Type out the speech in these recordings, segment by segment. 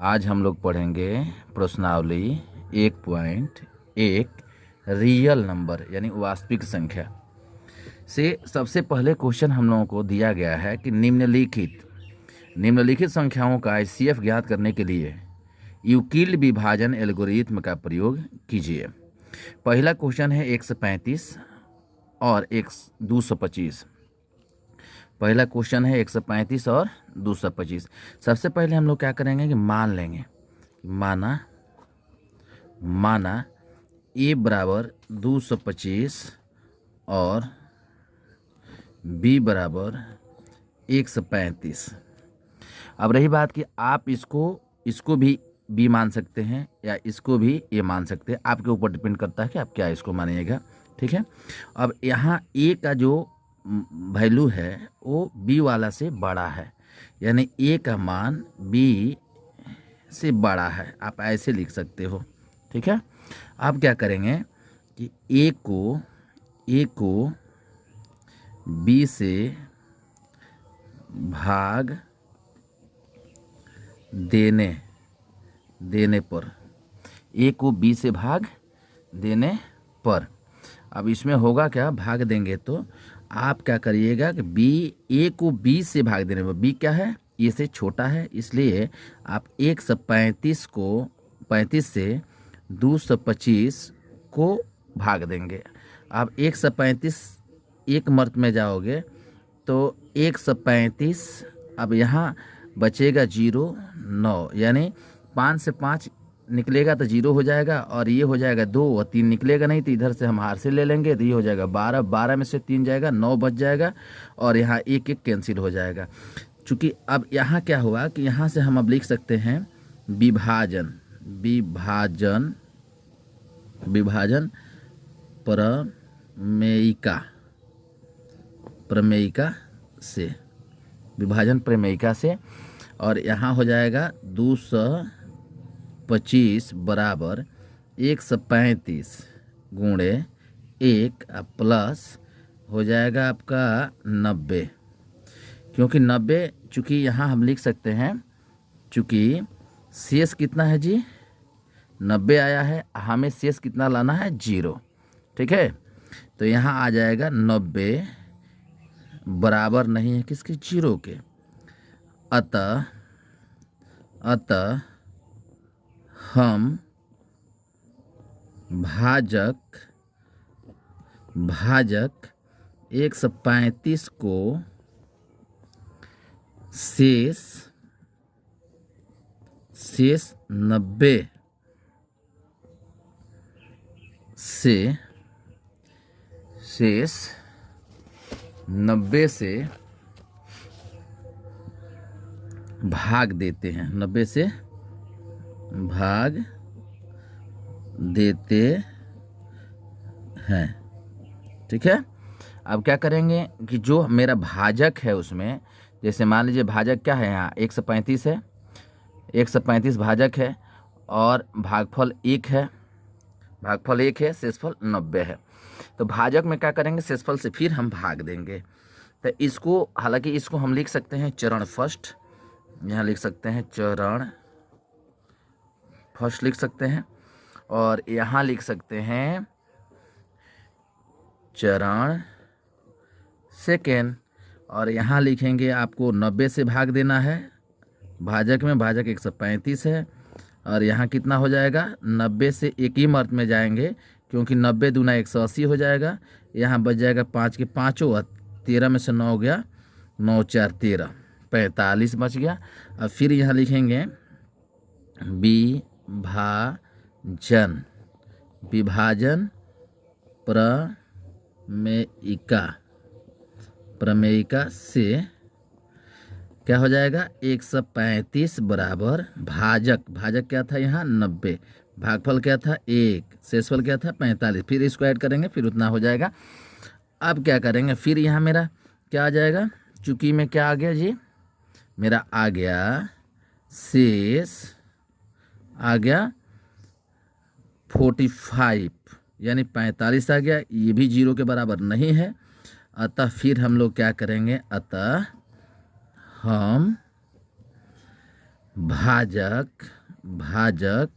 आज हम लोग पढ़ेंगे प्रश्नावली 1.1 रियल नंबर यानी वास्तविक संख्या से। सबसे पहले क्वेश्चन हम लोगों को दिया गया है कि निम्नलिखित संख्याओं का HCF ज्ञात करने के लिए यूक्लिड विभाजन एल्गोरिथम का प्रयोग कीजिए। पहला क्वेश्चन है 135 और 225। पहला क्वेश्चन है 135 और 225। सबसे पहले हम लोग क्या करेंगे कि मान लेंगे, माना ए बराबर 225 और बी बराबर 135। अब रही बात कि आप इसको भी बी मान सकते हैं या इसको भी ए मान सकते हैं, आपके ऊपर डिपेंड करता है कि आप क्या इसको मानिएगा। ठीक है। अब यहाँ ए का जो वैल्यू है वो बी वाला से बड़ा है, यानी ए का मान बी से बड़ा है, आप ऐसे लिख सकते हो। ठीक है। अब क्या करेंगे कि ए को बी से भाग देने पर, ए को बी से भाग देने पर, अब इसमें होगा क्या, भाग देंगे तो आप क्या करिएगा कि ए को बी से भाग देने पर, बी क्या है, ए से छोटा है, इसलिए आप 135 से 225 को भाग देंगे। अब 135 एक मर्त में जाओगे तो 135, अब यहाँ बचेगा 0, 9, यानी 5 से 5 निकलेगा तो 0 हो जाएगा, और ये हो जाएगा 2 और 3 निकलेगा नहीं तो इधर से हम हार से ले लेंगे तो ये हो जाएगा 12, 12 में से 3 जाएगा, 9 बच जाएगा, और यहाँ एक कैंसिल हो जाएगा। चूँकि अब यहाँ क्या हुआ कि यहाँ से हम अब लिख सकते हैं विभाजन प्रमेयिका से, और यहाँ हो जाएगा 225 बराबर 135 गुणे 1 प्लस हो जाएगा आपका 90, क्योंकि 90, चूँकि यहाँ हम लिख सकते हैं, चूँकि शेष कितना है जी, 90 आया है, हमें शेष कितना लाना है, 0। ठीक है। तो यहाँ आ जाएगा 90 बराबर नहीं है किसके, 0 के। अतः हम भाजक 135 को शेष 90 से भाग देते हैं, 90 से भाग देते हैं। ठीक है। अब क्या करेंगे कि जो मेरा भाजक है उसमें, जैसे मान लीजिए भाजक क्या है, यहाँ 135 है, 135 भाजक है और भागफल 1 है, शेषफल 90 है। तो भाजक में क्या करेंगे, शेषफल से फिर हम भाग देंगे। तो इसको, हालांकि इसको हम लिख सकते हैं चरण फर्स्ट, यहाँ लिख सकते हैं चरण फर्स्ट लिख सकते हैं, और यहाँ लिख सकते हैं चरण सेकेंड, और यहाँ लिखेंगे आपको 90 से भाग देना है भाजक में, भाजक 135 है, और यहाँ कितना हो जाएगा, 90 से एक ही मर्त में जाएंगे, क्योंकि 90 दूना 180 हो जाएगा, यहाँ बच जाएगा 5 के 5, और 13 में से 9 गया, 9 4 13, 45 बच गया। अब फिर यहाँ लिखेंगे विभाजन प्रमेयिका से क्या हो जाएगा, 135 बराबर भाजक क्या था यहाँ 90, भागफल क्या था 1, शेषफल क्या था 45, फिर इसको ऐड करेंगे फिर उतना हो जाएगा। अब क्या करेंगे, फिर यहाँ मेरा क्या आ जाएगा, चूँकि में क्या आ गया जी, मेरा आ गया शेष आ गया 45, यानी 45 आ गया, ये भी 0 के बराबर नहीं है। अतः फिर हम लोग क्या करेंगे, अतः हम भाजक भाजक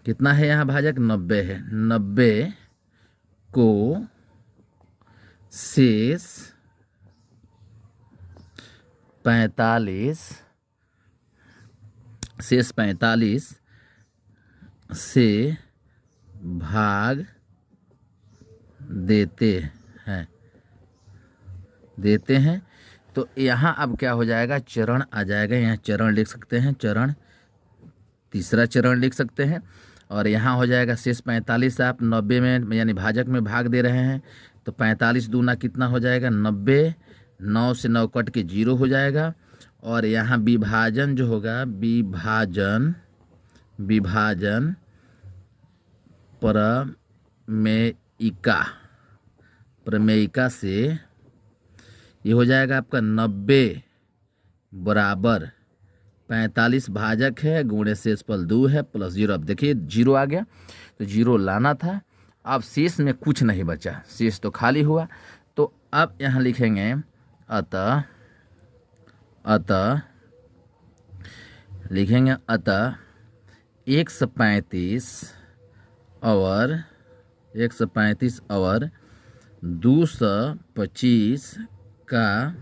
कितना है यहाँ, भाजक 90 है, 90 को शेष 45 से भाग देते हैं। तो यहाँ अब क्या हो जाएगा, चरण आ जाएगा, यहाँ चरण लिख सकते हैं, चरण तीसरा चरण लिख सकते हैं। और यहाँ हो जाएगा शेष 45, आप 90 में यानी भाजक में भाग दे रहे हैं तो 45 दूना कितना हो जाएगा 90, 9 से 9 कट के 0 हो जाएगा। और यहाँ विभाजन जो होगा, विभाजन प्रमेयिका से ये हो जाएगा आपका 90 बराबर 45 भाजक है गुणे शेषफल 2 है प्लस 0। अब देखिए 0 आ गया तो 0 लाना था, अब शेष में कुछ नहीं बचा, शेष तो खाली हुआ। तो अब यहाँ लिखेंगे अतः लिखेंगे अतः 135 और 225 का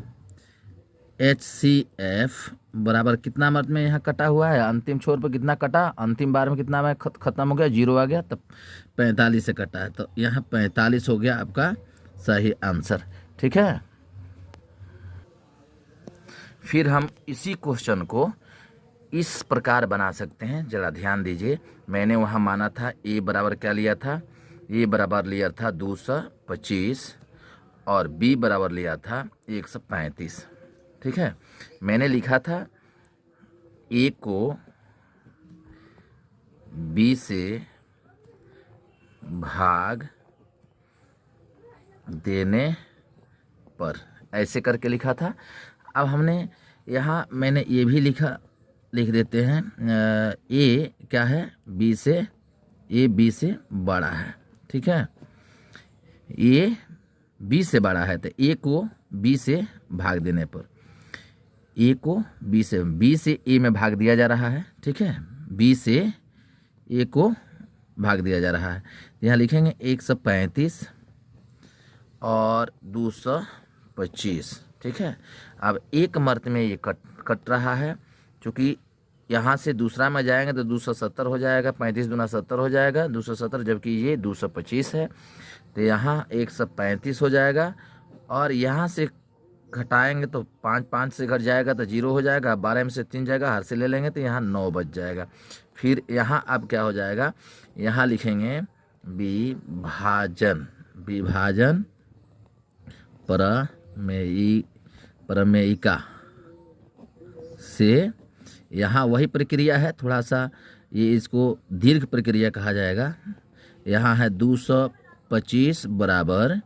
HCF बराबर कितना मर्द में यहाँ कटा हुआ है, अंतिम छोर पर कितना कटा, अंतिम बार में कितना में खत्म हो गया, 0 आ गया, तब 45 से कटा है, तो यहाँ 45 हो गया आपका सही आंसर। ठीक है, फिर हम इसी क्वेश्चन को इस प्रकार बना सकते हैं, जरा ध्यान दीजिए। मैंने वहाँ माना था ए बराबर क्या लिया था, ए बराबर लिया था 225 और बी बराबर लिया था 135। ठीक है, मैंने लिखा था ए को बी से भाग देने पर, ऐसे करके लिखा था। अब हमने यहाँ मैंने ये भी लिख देते हैं, ए क्या है, बी से बड़ा है। ठीक है, ए बी से बड़ा है तो ए को बी से भाग देने पर, ए को बी से ए में भाग दिया जा रहा है। ठीक है, बी से ए को भाग दिया जा रहा है। यहाँ लिखेंगे 135 और 225। ठीक है, अब एक मर्त में ये कट रहा है, क्योंकि यहाँ से दूसरा में जाएंगे तो 270 हो जाएगा, 35 दूना 70 हो जाएगा, 270, जबकि ये 225 है तो यहाँ 135 हो जाएगा। और यहाँ से घटाएंगे तो 5 से घट जाएगा तो 0 हो जाएगा, 12 में से 3 जाएगा, हर से ले लेंगे तो यहाँ 9 बच जाएगा। फिर यहाँ अब क्या हो जाएगा, यहाँ लिखेंगे विभाजन प्रमेयिका से, यहाँ वही प्रक्रिया है, थोड़ा सा ये इसको दीर्घ प्रक्रिया कहा जाएगा। यहाँ है 225 बराबर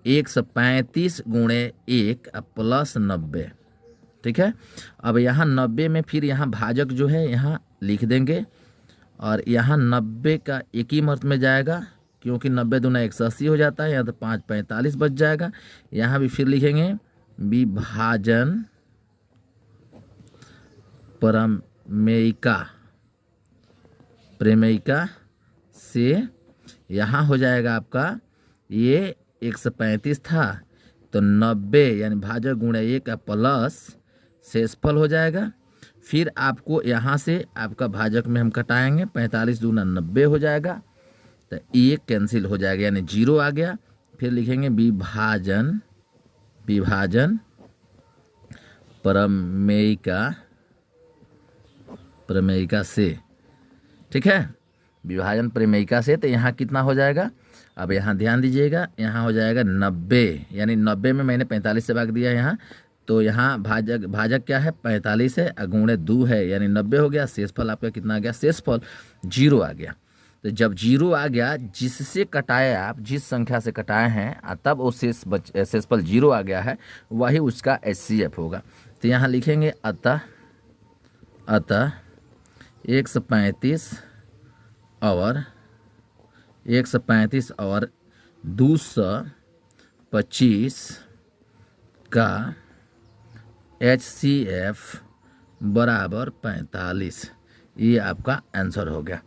135 गुणे 1 प्लस 90। ठीक है, अब यहाँ 90 में फिर यहाँ भाजक जो है यहाँ लिख देंगे, और यहाँ 90 का एक ही मर्त में जाएगा, क्योंकि 90 दूना 180 हो जाता है, यहाँ तो 5 45 बच जाएगा। यहाँ भी फिर लिखेंगे विभाजन प्रमेयिका से, यहाँ हो जाएगा आपका ये 135 था तो 90 यानी भाजक गुणे 1 का प्लस शेषफल हो जाएगा। फिर आपको यहाँ से आपका भाजक में हम कटाएंगे, 45 दूना 90 हो जाएगा तो ये कैंसिल हो जाएगा, यानी 0 आ गया। फिर लिखेंगे विभाजन प्रमेयिका से। ठीक है, विभाजन प्रमेयिका से, तो यहाँ कितना हो जाएगा, अब यहाँ ध्यान दीजिएगा, यहाँ हो जाएगा 90, यानी 90 में मैंने 45 से भाग दिया यहाँ, तो यहाँ भाजक क्या है 45 है, गुणे 2 है, यानी 90 हो गया। शेषफल आपका कितना आ गया, शेषफल 0 आ गया। तो जब 0 आ गया, जिससे कटाए आप, जिस संख्या से कटाए हैं तब वो शेषफल 0 आ गया है, वही उसका HCF होगा। तो यहाँ लिखेंगे अतः 135 और 225 का HCF बराबर 45। ये आपका आंसर हो गया।